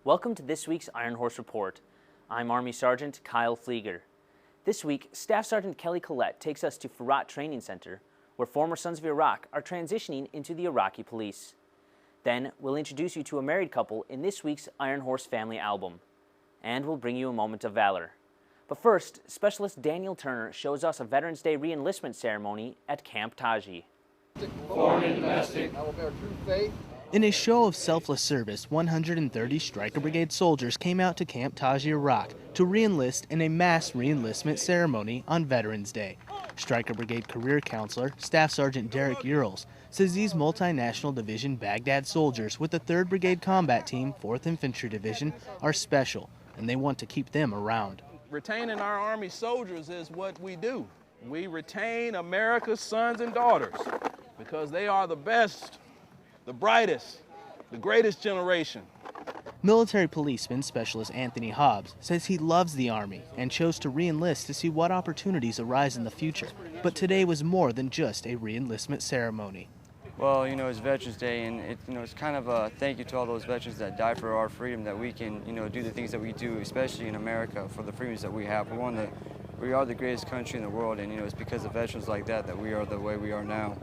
Welcome to this week's Ironhorse Report. I'm Army Sergeant Kyle Flieger. This week, Staff Sergeant Kelly Collette takes us to Farat Training Center, where former Sons of Iraq are transitioning into the Iraqi police. Then, we'll introduce you to a married couple in this week's Ironhorse Family Album. And we'll bring you a moment of valor. But first, Specialist Daniel Turner shows us a Veterans Day re-enlistment ceremony at Camp Taji. Foreign and domestic. I will bear true faith. In a show of selfless service, 130 Stryker Brigade soldiers came out to Camp Taji, Iraq to re-enlist in a mass re-enlistment ceremony on Veterans Day. Stryker Brigade Career Counselor, Staff Sergeant Derek Urals, says these multinational division Baghdad soldiers with the 3rd Brigade Combat Team, 4th Infantry Division, are special, and they want to keep them around. Retaining our Army soldiers is what we do. We retain America's sons and daughters because they are the best, the brightest, the greatest generation. Military policeman Specialist Anthony Hobbs says he loves the Army and chose to re-enlist to see what opportunities arise in the future. But today was more than just a re-enlistment ceremony. Well, it's Veterans Day, and it's kind of a thank you to all those veterans that died for our freedom, that we can, do the things that we do, especially in America, for the freedoms that we have. We are the greatest country in the world, and it's because of veterans like that we are the way we are now.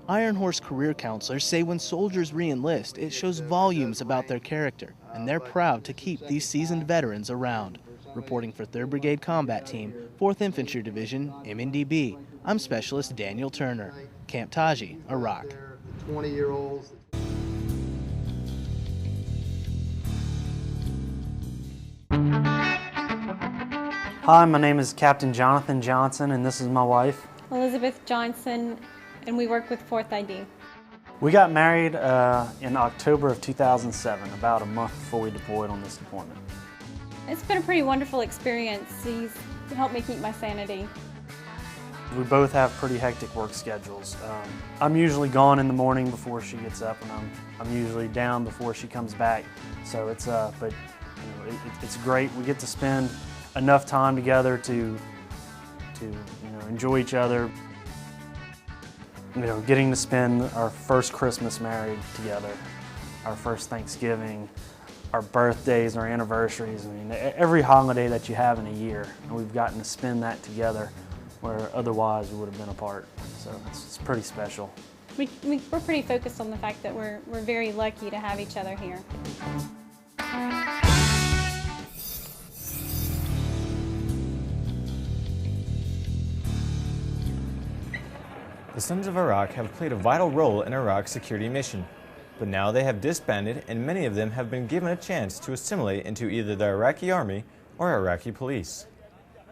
Ironhorse career counselors say when soldiers re-enlist, it shows volumes about their character, and they're proud to keep these seasoned veterans around. Reporting for 3rd Brigade Combat Team, 4th Infantry Division, MND-B, I'm Specialist Daniel Turner, Camp Taji, Iraq. 20-year-olds. Hi, my name is Captain Jonathan Johnson, and this is my wife, Elizabeth Johnson, and we work with 4th ID. We got married in October of 2007, about a month before we deployed on this deployment. It's been a pretty wonderful experience. He's helped me keep my sanity. We both have pretty hectic work schedules. I'm usually gone in the morning before she gets up, and I'm usually down before she comes back. So it's it's great. We get to spend enough time together to enjoy each other. Getting to spend our first Christmas married together, our first Thanksgiving, our birthdays, our anniversaries. Every holiday that you have in a year, and we've gotten to spend that together, where otherwise we would have been apart. So it's pretty special. We're pretty focused on the fact that we're very lucky to have each other here. The Sons of Iraq have played a vital role in Iraq's security mission, but now they have disbanded, and many of them have been given a chance to assimilate into either the Iraqi Army or Iraqi police.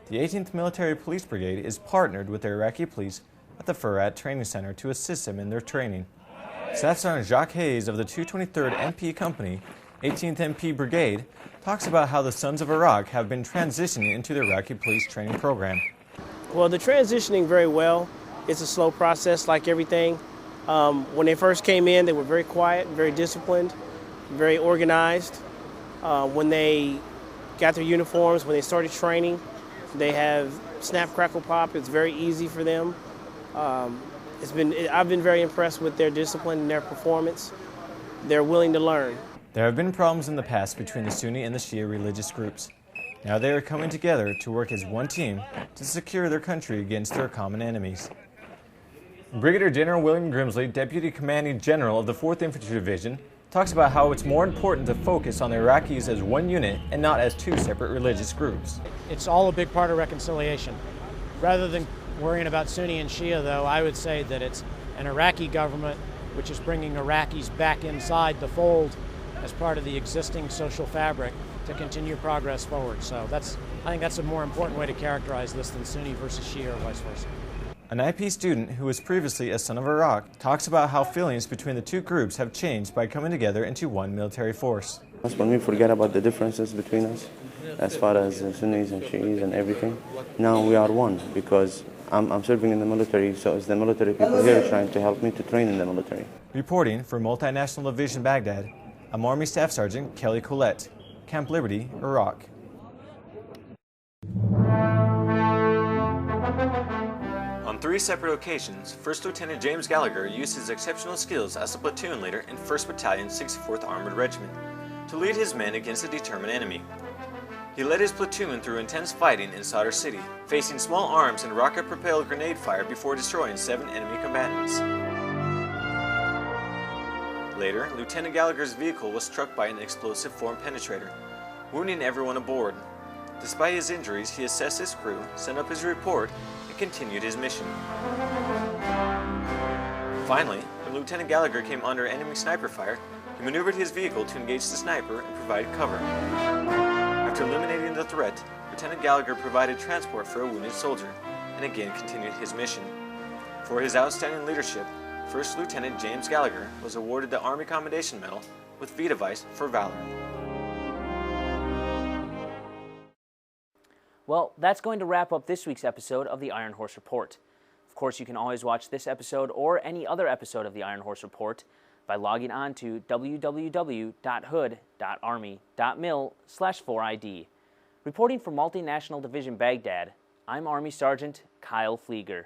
The 18th Military Police Brigade is partnered with the Iraqi police at the Farat Training Center to assist them in their training. Staff Sergeant Jacques Hayes of the 223rd MP Company, 18th MP Brigade, talks about how the Sons of Iraq have been transitioning into the Iraqi police training program. Well, they're transitioning very well. It's a slow process like everything. When they first came in, they were very quiet, very disciplined, very organized. When they got their uniforms, when they started training, they have snap, crackle, pop. It's very easy for them. I've been very impressed with their discipline and their performance. They're willing to learn. There have been problems in the past between the Sunni and the Shia religious groups. Now they are coming together to work as one team to secure their country against their common enemies. Brigadier General William Grimsley, Deputy Commanding General of the 4th Infantry Division, talks about how it's more important to focus on the Iraqis as one unit and not as two separate religious groups. It's all a big part of reconciliation. Rather than worrying about Sunni and Shia, though, I would say that it's an Iraqi government which is bringing Iraqis back inside the fold as part of the existing social fabric to continue progress forward. So I think that's a more important way to characterize this than Sunni versus Shia or vice versa. An IP student who was previously a son of Iraq talks about how feelings between the two groups have changed by coming together into one military force. When we forget about the differences between us, as far as Sunnis and Shiis and everything, now we are one because I'm serving in the military, so it's the military people here trying to help me to train in the military. Reporting for Multinational Division Baghdad, I'm Army Staff Sergeant Kelly Collette, Camp Liberty, Iraq. On 3 separate occasions, 1st Lieutenant James Gallagher used his exceptional skills as a platoon leader in 1st Battalion 64th Armored Regiment. to lead his men against a determined enemy. He led his platoon through intense fighting in Sadr City, facing small arms and rocket-propelled grenade fire before destroying 7 enemy combatants. Later, Lieutenant Gallagher's vehicle was struck by an explosive form penetrator, wounding everyone aboard. Despite his injuries, he assessed his crew, sent up his report, and continued his mission. Finally, when Lieutenant Gallagher came under enemy sniper fire, he maneuvered his vehicle to engage the sniper and provide cover. After eliminating the threat, Lieutenant Gallagher provided transport for a wounded soldier, and again continued his mission. For his outstanding leadership, First Lieutenant James Gallagher was awarded the Army Commendation Medal with V device for valor. Well, that's going to wrap up this week's episode of the Ironhorse Report. Of course, you can always watch this episode or any other episode of the Ironhorse Report by logging on to www.hood.army.mil/4ID. Reporting for Multinational Division Baghdad, I'm Army Sergeant Kyle Flieger.